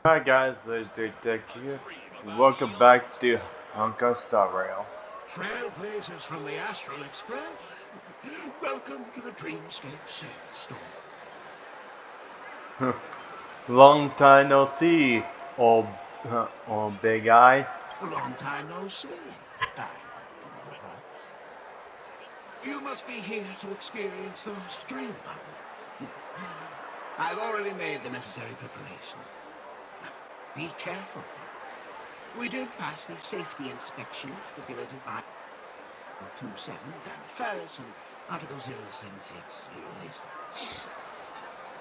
Hi guys, Legendary Deck here. Welcome back to Honkai Star Rail. Trailblazers from the Astral Express, welcome to the Dreamscape Sandstorm. Long time no see, old, old big eye. A long time no see, diamond in the rough. You must be here to experience those dream bubbles. I've already made the necessary preparations. Be careful. We did pass the safety inspection stipulated by Article 27 damaged ferrets and Article 076 laser.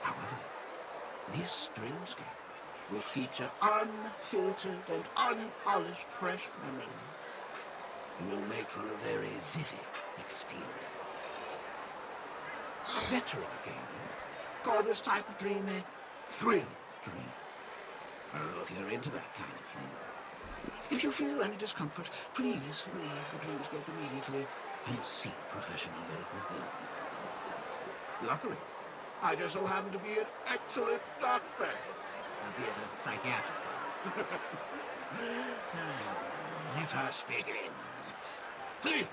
However, this dreamscape will feature unfiltered and unpolished fresh memory. It will make for a very vivid experience. Veteran gamers call this type of dream a thrill dream. I don't know if you're into that kind of thing. If you feel any discomfort, please leave the dreamscape immediately and seek professional medical help. Luckily, I just so happen to be an excellent doctor, albeit a psychiatrist. Let us begin. Please,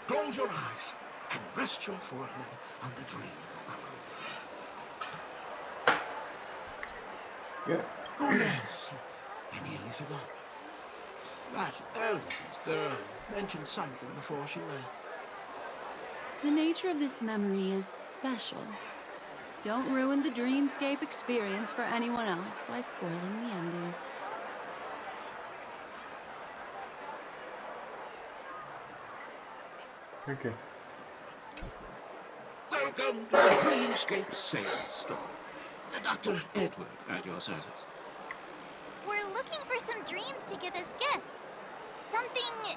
close your eyes and rest your forehead on the dream bubble. Yeah. Oh yes, I nearly forgot. That elegant girl mentioned something before she left. The nature of this memory is special. Don't ruin the dreamscape experience for anyone else by spoiling the ending. Okay. Welcome to the Dreamscape Sandstorm. Dr. Edward at your service. We're looking for some dreams to give as gifts. Something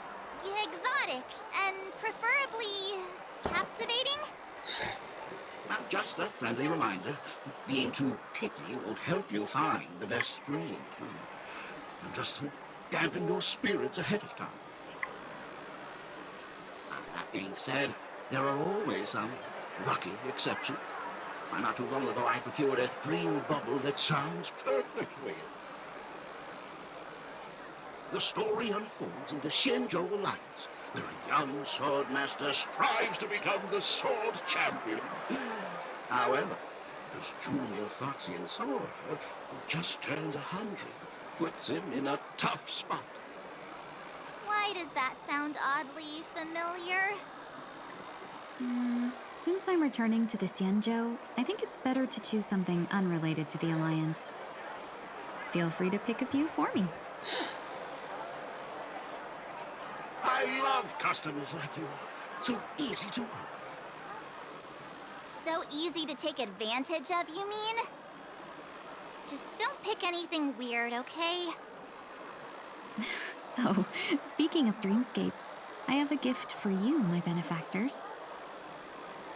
exotic and preferably captivating. Now, just a friendly reminder, being too picky won't help you find the best dream. And just to dampen your spirits ahead of time. That being said, there are always some lucky exceptions. Not too long ago, I procured a dream bubble that sounds perfectly. The story unfolds in the Shenzhou Alliance, where a young swordmaster strives to become the sword champion. However, his junior Foxian sword, who just turned 100, puts him in a tough spot. Why does that sound oddly familiar? Since I'm returning to the Xianzhou, I think it's better to choose something unrelated to the Alliance. Feel free to pick a few for me. I love customers like you. So easy to work. So easy to take advantage of, you mean? Just don't pick anything weird, okay? Oh, speaking of dreamscapes, I have a gift for you, my benefactors.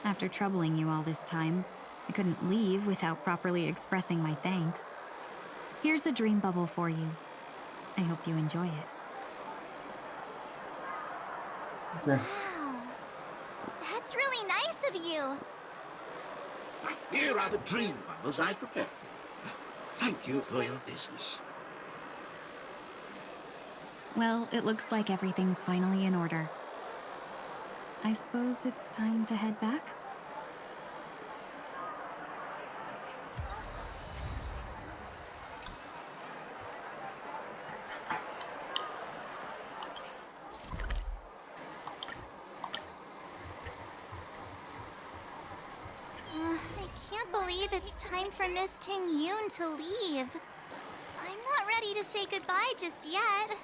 After troubling you all this time, I couldn't leave without properly expressing my thanks. Here's a dream bubble for you. I hope you enjoy it. Okay. Wow. That's really nice of you. Here are the dream bubbles I prepared for you. Thank you for your business. Well, it looks like everything's finally in order. I suppose it's time to head back? I can't believe it's time for Miss Ting Yoon to leave. I'm not ready to say goodbye just yet.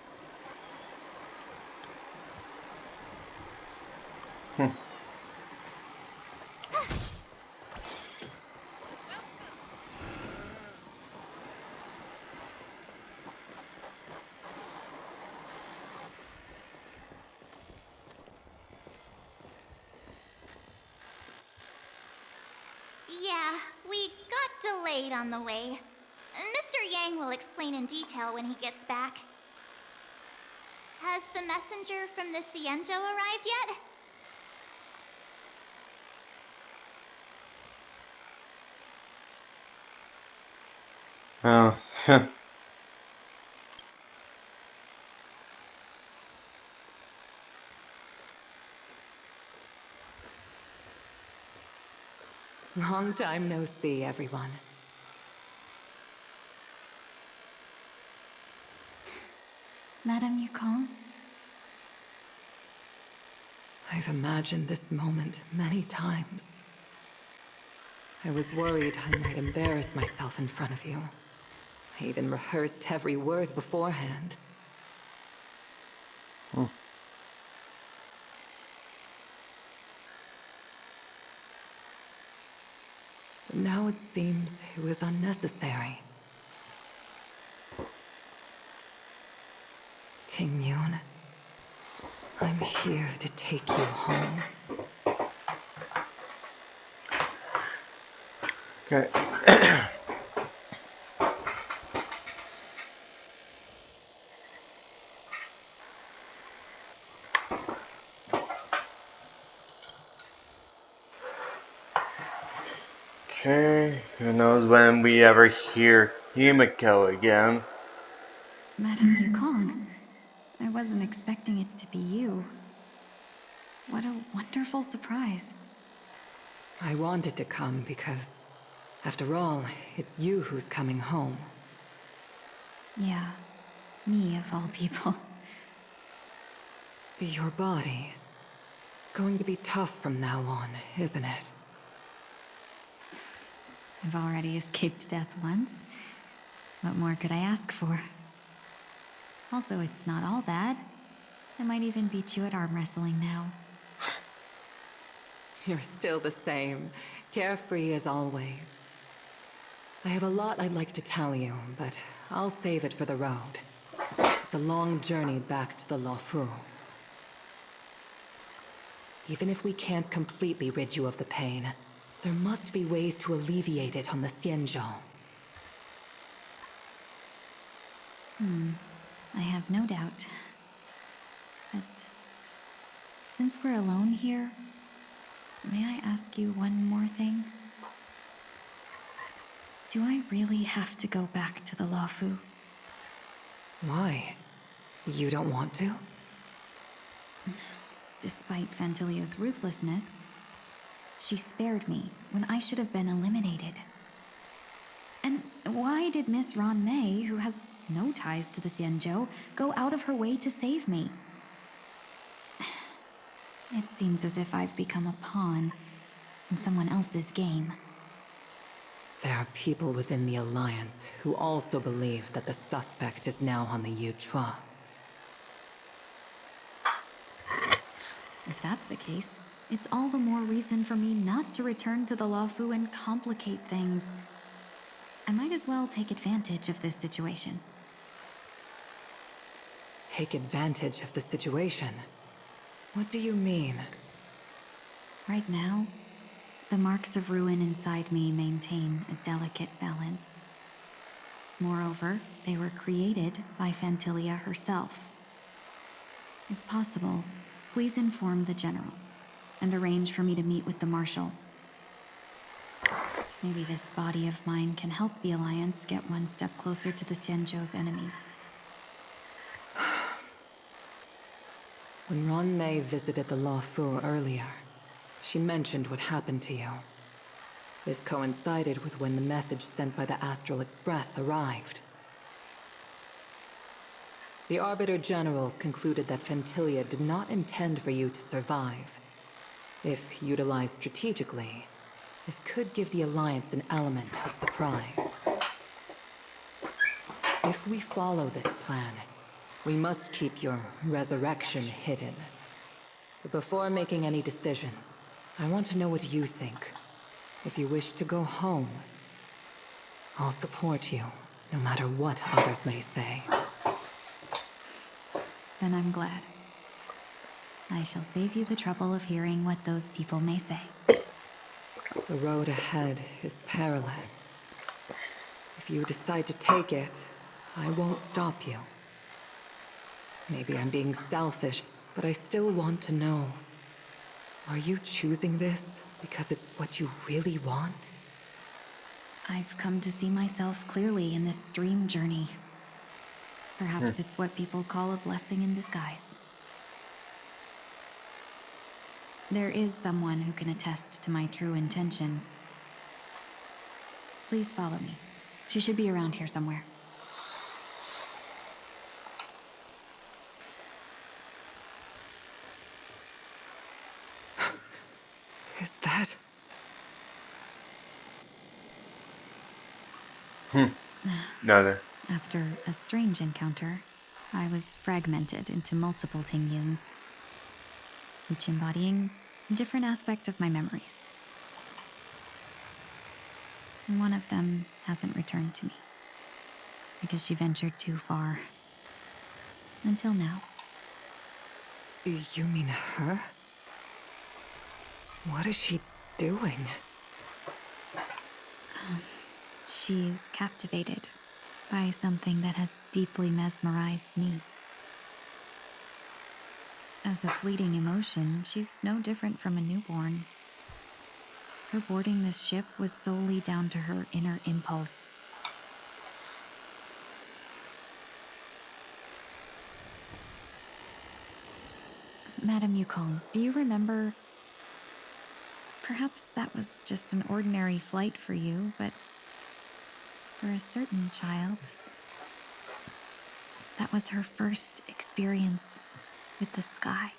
Yeah, we got delayed on the way. Mr. Yang will explain in detail when he gets back. Has the messenger from the Xianzhou arrived yet? Oh, Long time no see, everyone. Madame Yukong? I've imagined this moment many times. I was worried I might embarrass myself in front of you. I even rehearsed every word beforehand. Hmm. But now it seems it was unnecessary. Ting Yun, I'm here to take you home. Okay. Okay, who knows when we ever hear Himiko again. Madame Yukong, I wasn't expecting it to be you. What a wonderful surprise. I wanted to come because, after all, it's you who's coming home. Yeah, me of all people. Your body. It's going to be tough from now on, isn't it? I've already escaped death once. What more could I ask for? Also, it's not all bad. I might even beat you at arm wrestling now. You're still the same, carefree as always. I have a lot I'd like to tell you, but I'll save it for the road. It's a long journey back to the Luofu. Even if we can't completely rid you of the pain, there must be ways to alleviate it on the Xianzhou. I have no doubt. But since we're alone here, may I ask you one more thing? Do I really have to go back to the Luofu? Why? You don't want to? Despite Fantilia's ruthlessness, she spared me when I should have been eliminated. And why did Miss Ron Mei, who has no ties to the Xianzhou, go out of her way to save me? It seems as if I've become a pawn in someone else's game. There are people within the Alliance who also believe that the suspect is now on the Yuchua. If that's the case, it's all the more reason for me not to return to the Luofu and complicate things. I might as well take advantage of this situation. Take advantage of the situation? What do you mean? Right now, the marks of ruin inside me maintain a delicate balance. Moreover, they were created by Fantilia herself. If possible, please inform the General and arrange for me to meet with the Marshal. Maybe this body of mine can help the Alliance get one step closer to the Xianzhou's enemies. When Ron Mei visited the Luofu earlier, she mentioned what happened to you. This coincided with when the message sent by the Astral Express arrived. The Arbiter Generals concluded that Fantilia did not intend for you to survive. If utilized strategically, this could give the Alliance an element of surprise. If we follow this plan, we must keep your resurrection hidden. But before making any decisions, I want to know what you think. If you wish to go home, I'll support you, no matter what others may say. Then I'm glad. I shall save you the trouble of hearing what those people may say. The road ahead is perilous. If you decide to take it, I won't stop you. Maybe I'm being selfish, but I still want to know. Are you choosing this because it's what you really want? I've come to see myself clearly in this dream journey. Perhaps it's what people call a blessing in disguise. There is someone who can attest to my true intentions. Please follow me. She should be around here somewhere. Is that... Another. After a strange encounter, I was fragmented into multiple Tingyuns, each embodying a different aspect of my memories. One of them hasn't returned to me, because she ventured too far. Until now. You mean her? What is she doing? She's captivated by something that has deeply mesmerized me. As a fleeting emotion, she's no different from a newborn. Her boarding this ship was solely down to her inner impulse. Madame Yukong, do you remember? Perhaps that was just an ordinary flight for you, but for a certain child, that was her first experience with the sky.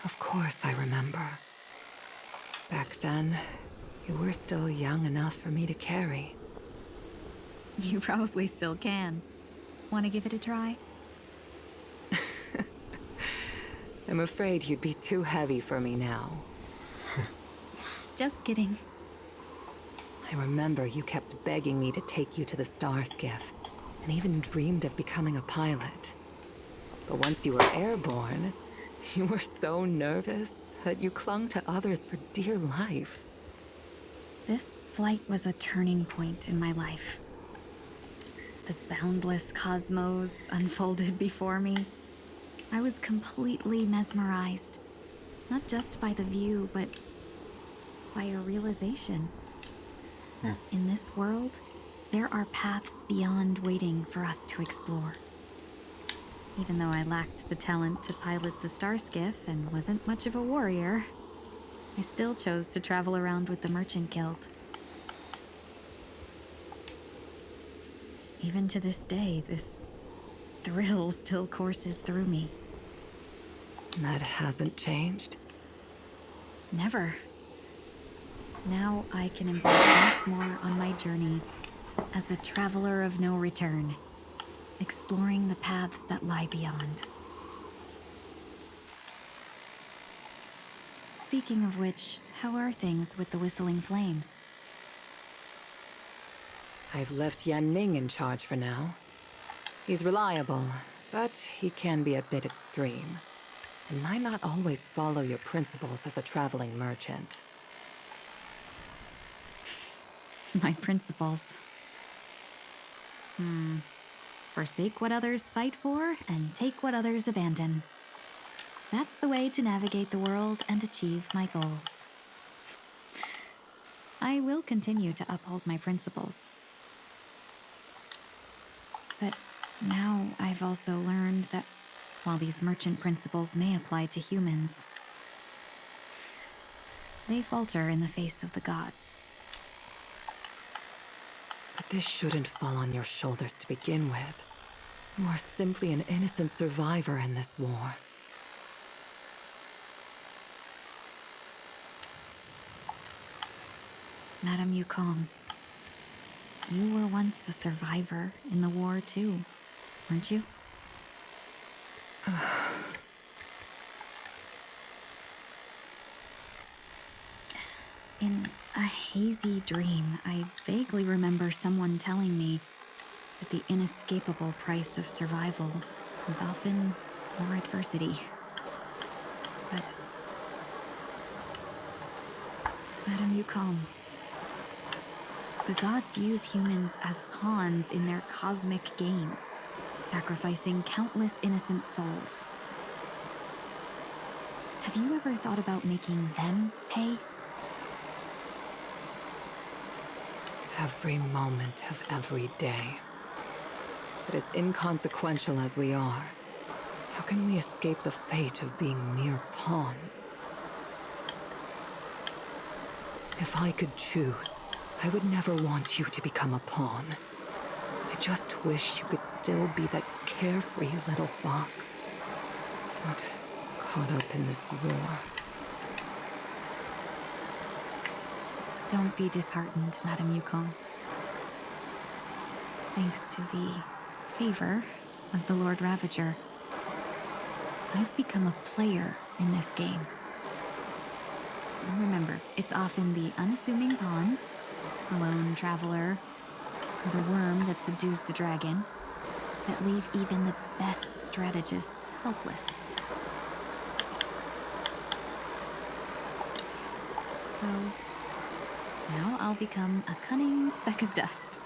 Of course I remember. Back then, you were still young enough for me to carry. You probably still can. Want to give it a try? I'm afraid you'd be too heavy for me now. Just kidding. I remember you kept begging me to take you to the star skiff, and even dreamed of becoming a pilot. But once you were airborne, you were so nervous that you clung to others for dear life. This flight was a turning point in my life. The boundless cosmos unfolded before me. I was completely mesmerized, not just by the view, but by a realization. In this world, there are paths beyond waiting for us to explore. Even though I lacked the talent to pilot the star skiff and wasn't much of a warrior, I still chose to travel around with the Merchant Guild. Even to this day, this thrill still courses through me. That hasn't changed? Never. Now I can embark once more on my journey as a traveler of no return, exploring the paths that lie beyond. Speaking of which, how are things with the Whistling Flames? I've left Yan Ning in charge for now. He's reliable, but he can be a bit extreme, and might not always follow your principles as a traveling merchant. My principles. Forsake what others fight for and take what others abandon. That's the way to navigate the world and achieve my goals. I will continue to uphold my principles. But now I've also learned that while these merchant principles may apply to humans, they falter in the face of the gods. But this shouldn't fall on your shoulders to begin with. You are simply an innocent survivor in this war. Madame Yukong, you were once a survivor in the war too, weren't you? In a hazy dream, I vaguely remember someone telling me that the inescapable price of survival is often more adversity. But Madame Yukong, the gods use humans as pawns in their cosmic game, sacrificing countless innocent souls. Have you ever thought about making them pay? Every moment of every day. But as inconsequential as we are, how can we escape the fate of being mere pawns? If I could choose, I would never want you to become a pawn. I just wish you could still be that carefree little fox. Not caught up in this war. Don't be disheartened, Madame Yukong. Thanks to the favor of the Lord Ravager, I've become a player in this game. Remember, it's often the unassuming pawns, the lone traveler, or the worm that subdues the dragon, that leave even the best strategists helpless. So, now I'll become a cunning speck of dust,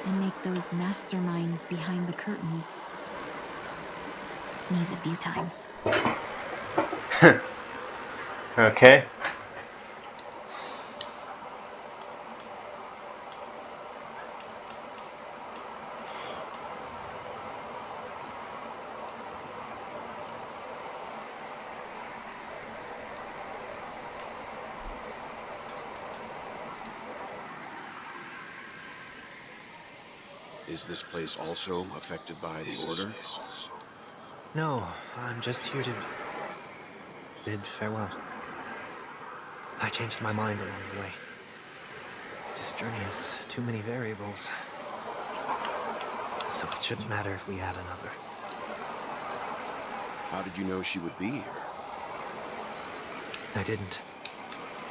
and make those masterminds behind the curtains sneeze a few times. Okay. Is this place also affected by the Order? No, I'm just here to bid farewell. I changed my mind along the way. This journey has too many variables. So it shouldn't matter if we add another. How did you know she would be here? I didn't.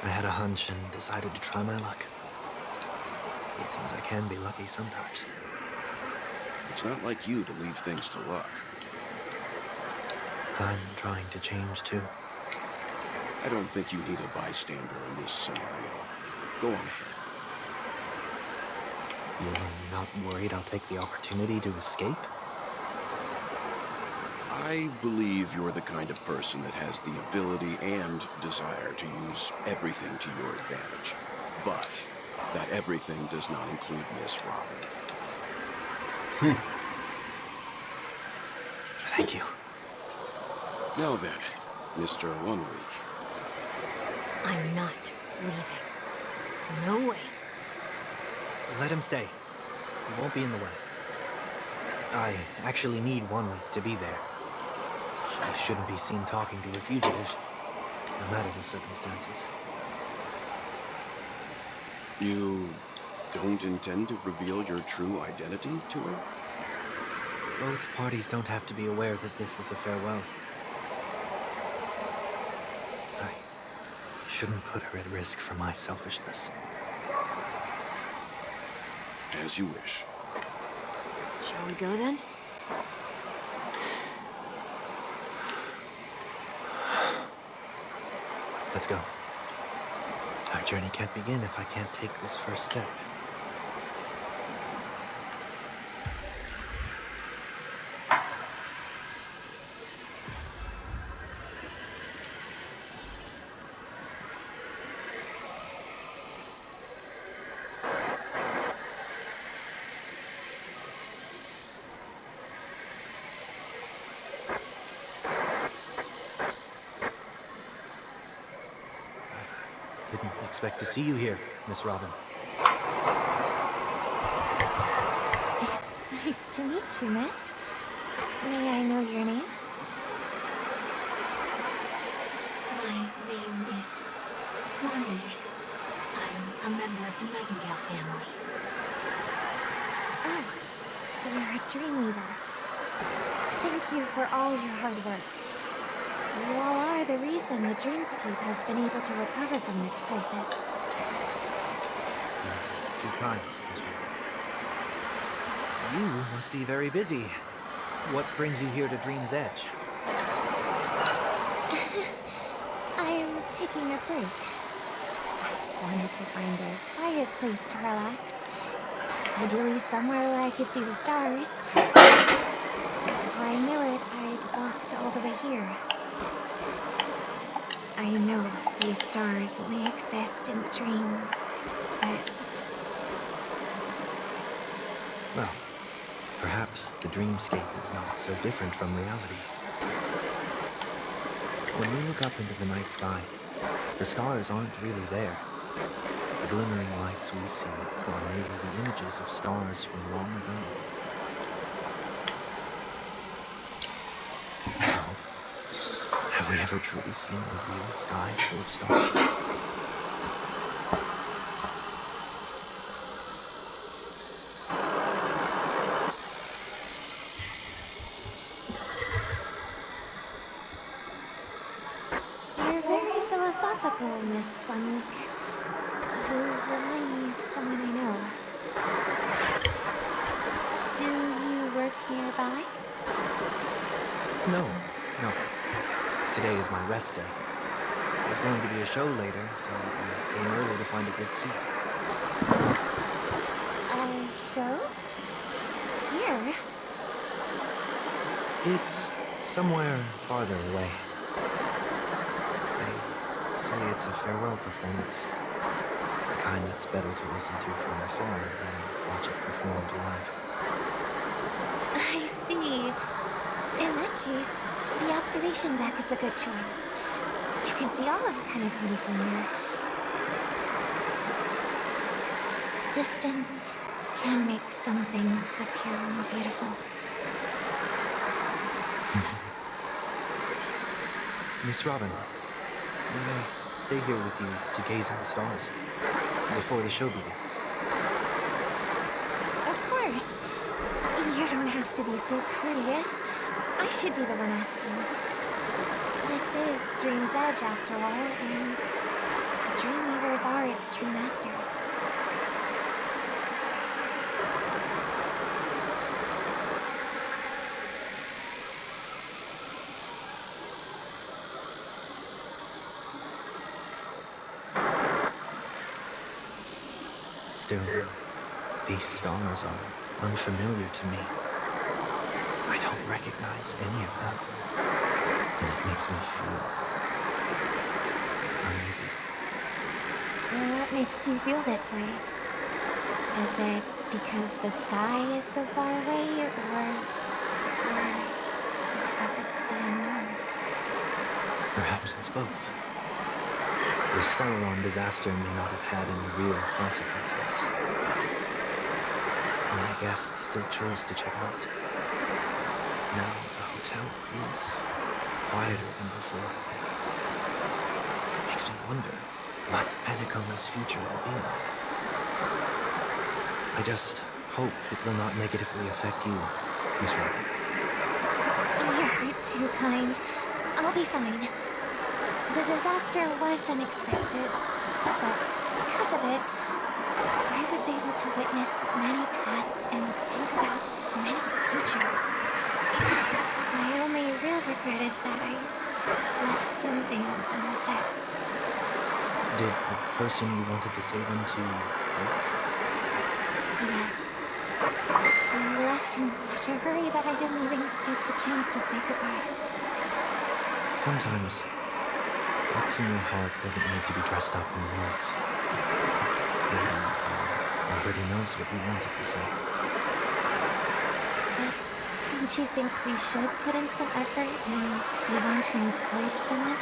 I had a hunch and decided to try my luck. It seems I can be lucky sometimes. It's not like you to leave things to luck. I'm trying to change too. I don't think you need a bystander in this scenario. Go on ahead. You're not worried I'll take the opportunity to escape? I believe you're the kind of person that has the ability and desire to use everything to your advantage. But that everything does not include Miss Robin. Thank you. Now then, Mr. 1 Week. I'm not leaving. No way. Let him stay. He won't be in the way. I actually need 1 week to be there. She shouldn't be seen talking to a fugitive, no matter the circumstances. You don't intend to reveal your true identity to her? Both parties don't have to be aware that this is a farewell. I shouldn't put her at risk for my selfishness. As you wish. Shall we go then? Let's go. Our journey can't begin if I can't take this first step. Didn't expect to see you here, Miss Robin. It's nice to meet you, miss. May I know your name? My name is Warwick. I'm a member of the Nightingale family. Oh, you're a dream weaver. Thank you for all your hard work. You all are the reason the Dreamscape has been able to recover from this crisis. Too kind, Miss Robin. You must be very busy. What brings you here to Dream's Edge? I am taking a break. I wanted to find a quiet place to relax. Ideally somewhere where I could see the stars. Before I knew it, I'd walked all the way here. I know these stars only exist in the dream, but... Well, perhaps the dreamscape is not so different from reality. When we look up into the night sky, the stars aren't really there. The glimmering lights we see are maybe the images of stars from long ago. So, have we ever truly seen a real sky full of stars? You're very philosophical, Miss Funweek. You remind me of someone I know. Do you work nearby? No, no. Today is my rest day. There's going to be a show later, so I came early to find a good seat. A show? Here? It's somewhere farther away. They say it's a farewell performance. The kind that's better to listen to from afar than watch it performed live. I see. In that case, the observation deck is a good choice. You can see all of Penacony from here. Distance can make some things appear more beautiful. Miss Robin, may I stay here with you to gaze at the stars before the show begins? Of course. You don't have to be so courteous. I should be the one asking. This is Dream's Edge, after all, and the Dreamweavers are its true masters. Still, these stars are unfamiliar to me. I don't recognize any of them, and it makes me feel uneasy. What makes you feel this way? Is it because the sky is so far away, or because it's the unknown? Perhaps it's both. The Stellaron disaster may not have had any real consequences, but many guests still chose to check out. Now the hotel feels quieter than before. It makes me wonder what Penacony's future will be like. I just hope it will not negatively affect you, Miss Robin. You're too kind. I'll be fine. The disaster was unexpected, but because of it, I was able to witness many pasts and think about many futures. My only real regret is that I left some things unsaid. Did the person you wanted to say them to leave? Yes. He left in such a hurry that I didn't even get the chance to say goodbye. Sometimes, what's in your heart doesn't need to be dressed up in words. Maybe he already knows what you wanted to say. But don't you think we should put in some effort when we want to encourage someone?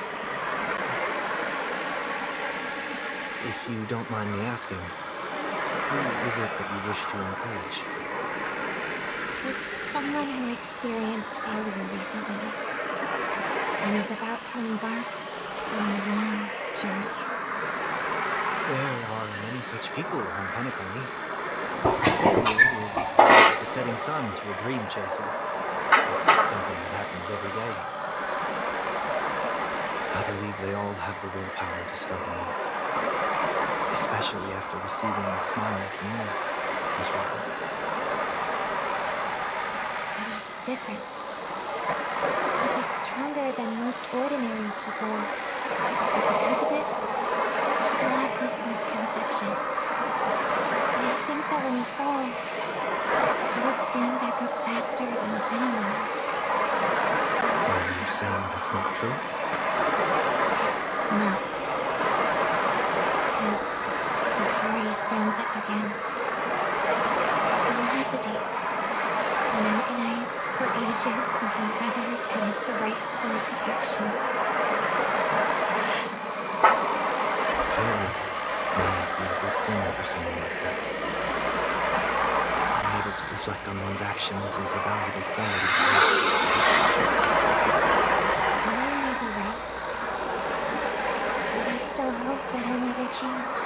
If you don't mind me asking, who is it that you wish to encourage? It's someone who experienced failure recently and is about to embark on a long journey. There are many such people on Penacony. Failure is like the setting sun to a dream chaser. It's something that happens every day. I believe they all have the willpower to start anew. Especially after receiving a smile from you, Miss Robin. But he's different. He's stronger than most ordinary people, but because of it, people have this misconception. They think that when he falls, he will stand back up faster than anyone else. Are you saying that's not true? It's not. Because before he stands up again, he will hesitate and agonize for ages over whether it is the right course of action. Failure may for someone like that. Being able to reflect on one's actions is a valuable quality. You may be right, but I still hope that I'll never change.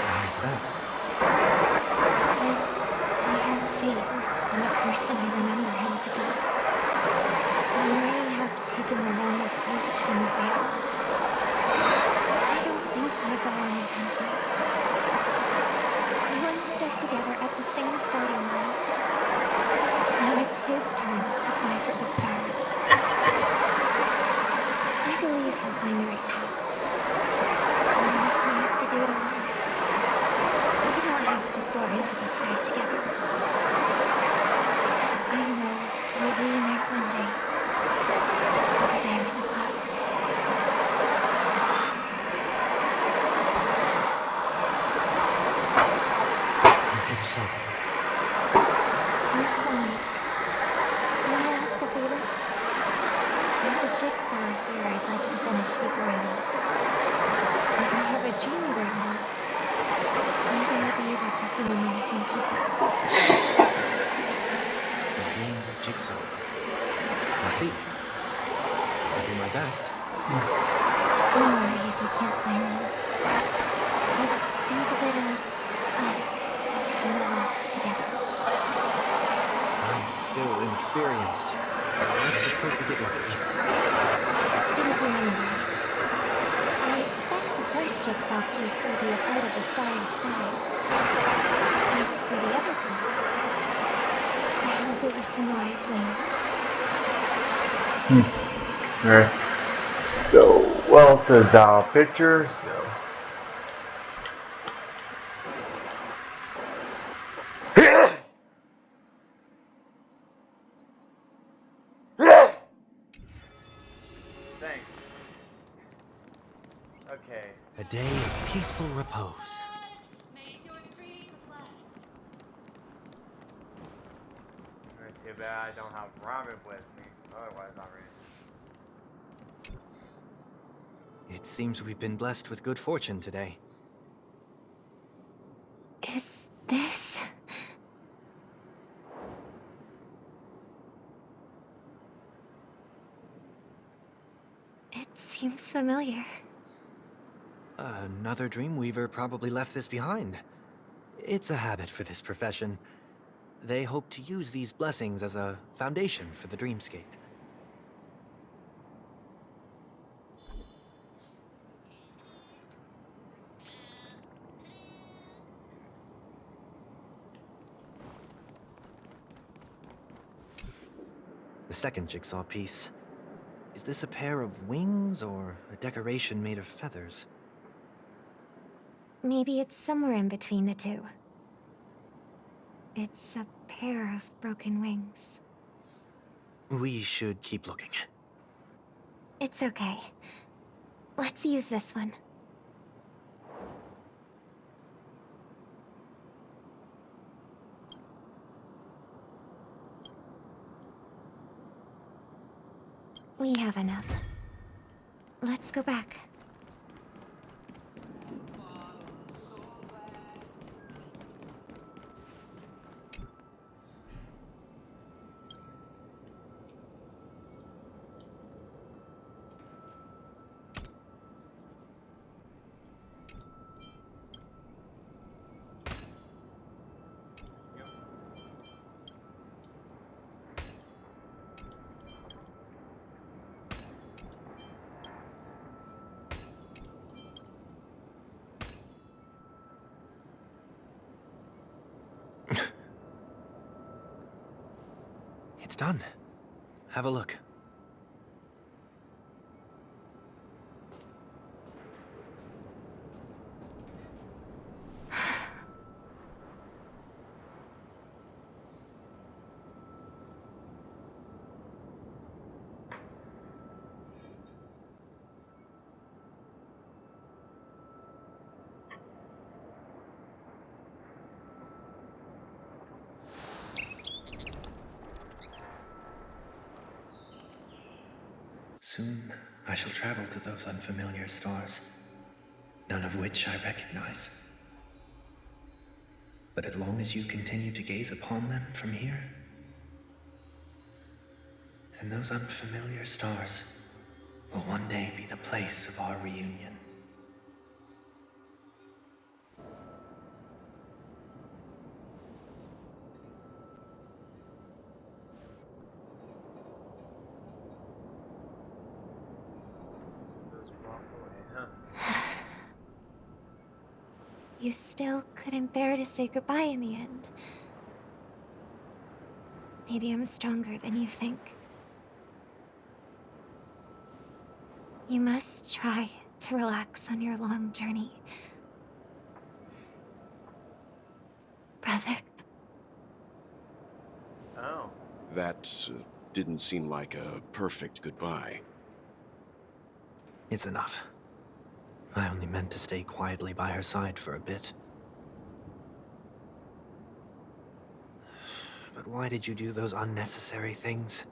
Why is that? Because I have faith in the person I remember him to be. He may have taken the wrong approach when he failed, but I don't think he had the wrong intentions. We once stood together at the same starting line. Now it's his turn to fly for the stars. I believe he'll find the right path, even if he has to do it alone. We don't have to soar into the sky together, because I know we'll reunite one day, up there in the clouds. I hope so. Miss One Week, may I ask a favor? There's a jigsaw here I'd like to finish before I leave. If I have a Dreamweaver's help, maybe I'll be able to fill in the missing pieces. A dream jigsaw. I see. I'll do my best. Don't worry if you can't find them. Just think of it as us taking a walk together. I'm still inexperienced, so let's just hope we get lucky. Thank you anyway. I expect the first jigsaw piece will be a part of the starry sky. As for the other piece, I hope it was Sonora's wings. Alright. So, well, there's our picture, so. Thanks. Okay. A day of peaceful repose. Too bad I don't have ramen with me. Otherwise, I'm ready. It seems we've been blessed with good fortune today. Is this... It seems familiar. Another Dreamweaver probably left this behind. It's a habit for this profession. They hope to use these blessings as a foundation for the dreamscape. The second jigsaw piece. Is this a pair of wings or a decoration made of feathers? Maybe it's somewhere in between the two. It's a pair of broken wings. We should keep looking. It's okay. Let's use this one. We have enough. Let's go back. It's done. Have a look. Soon, I shall travel to those unfamiliar stars. none of which I recognize. But as long as you continue to gaze upon them from here, then those unfamiliar stars will one day be the place of our reunion. Just walk away, huh? You still couldn't bear to say goodbye in the end. Maybe I'm stronger than you think. You must try to relax on your long journey. Brother. Oh. That didn't seem like a perfect goodbye. It's enough. I only meant to stay quietly by her side for a bit. But why did you do those unnecessary things?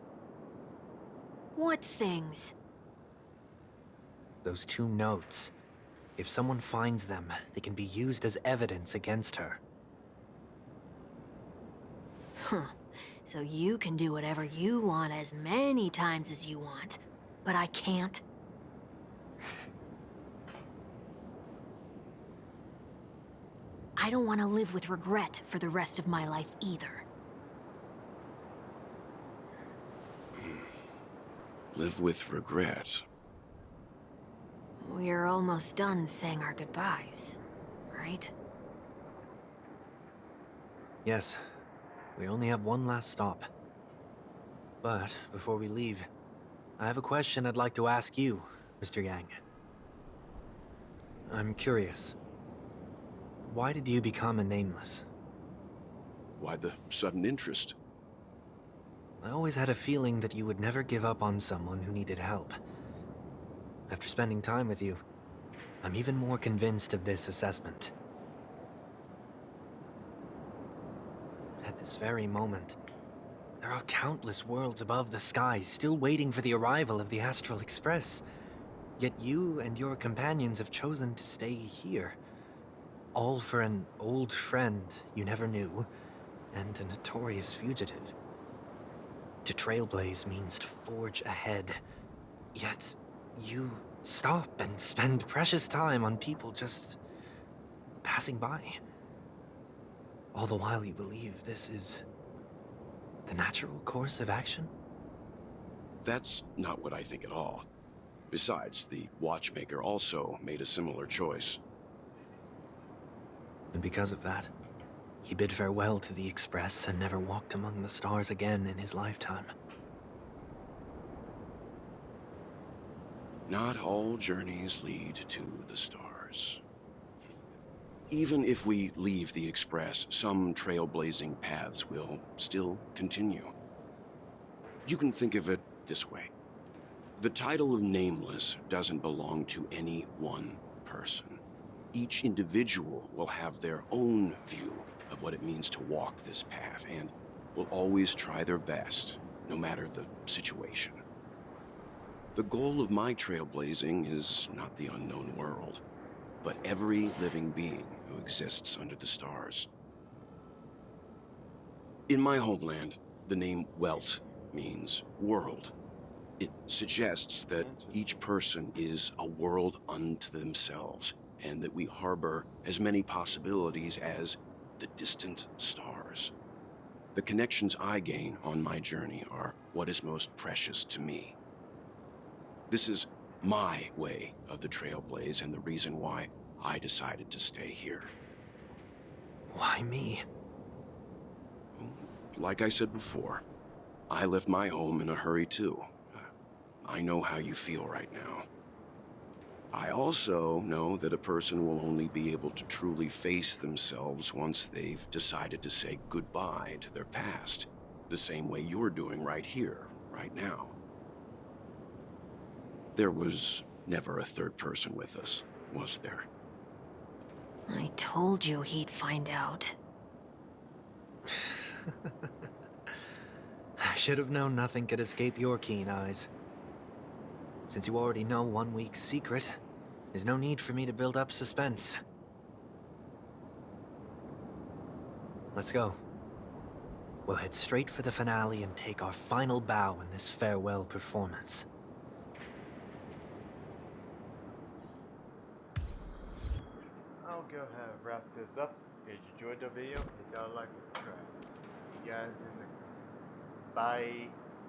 What things? Those 2 notes. If someone finds them, they can be used as evidence against her. Huh. So you can do whatever you want as many times as you want, but I can't? I don't want to live with regret for the rest of my life either. Live with regret. We're almost done saying our goodbyes, right? Yes. We only have one last stop. But before we leave, I have a question I'd like to ask you, Mr. Yang. I'm curious. Why did you become a Nameless? Why the sudden interest? I always had a feeling that you would never give up on someone who needed help. After spending time with you, I'm even more convinced of this assessment. At this very moment, there are countless worlds above the sky still waiting for the arrival of the Astral Express. Yet you and your companions have chosen to stay here. All for an old friend you never knew, and a notorious fugitive. To trailblaze means to forge ahead. Yet, you stop and spend precious time on people just passing by. All the while you believe this is the natural course of action? That's not what I think at all. Besides, the watchmaker also made a similar choice. And because of that, he bid farewell to the Express and never walked among the stars again in his lifetime. Not all journeys lead to the stars. Even if we leave the Express, some trailblazing paths will still continue. You can think of it this way. The title of Nameless doesn't belong to any one person. Each individual will have their own view of what it means to walk this path, and will always try their best, no matter the situation. The goal of my trailblazing is not the unknown world, but every living being who exists under the stars. In my homeland, the name Welt means world. It suggests that each person is a world unto themselves, and that we harbor as many possibilities as the distant stars. The connections I gain on my journey are what is most precious to me. This is my way of the trailblaze and the reason why I decided to stay here. Why me? Like I said before, I left my home in a hurry too. I know how you feel right now. I also know that a person will only be able to truly face themselves once they've decided to say goodbye to their past, the same way you're doing right here, right now. There was never a third person with us, was there? I told you he'd find out. I should have known nothing could escape your keen eyes. Since you already know 1 week's secret, There's no need for me to build up suspense. Let's go. We'll head straight for the finale and take our final bow in this farewell performance. I'll go ahead and wrap this up. If you enjoyed the video, hit that like and subscribe. See you guys in the bye.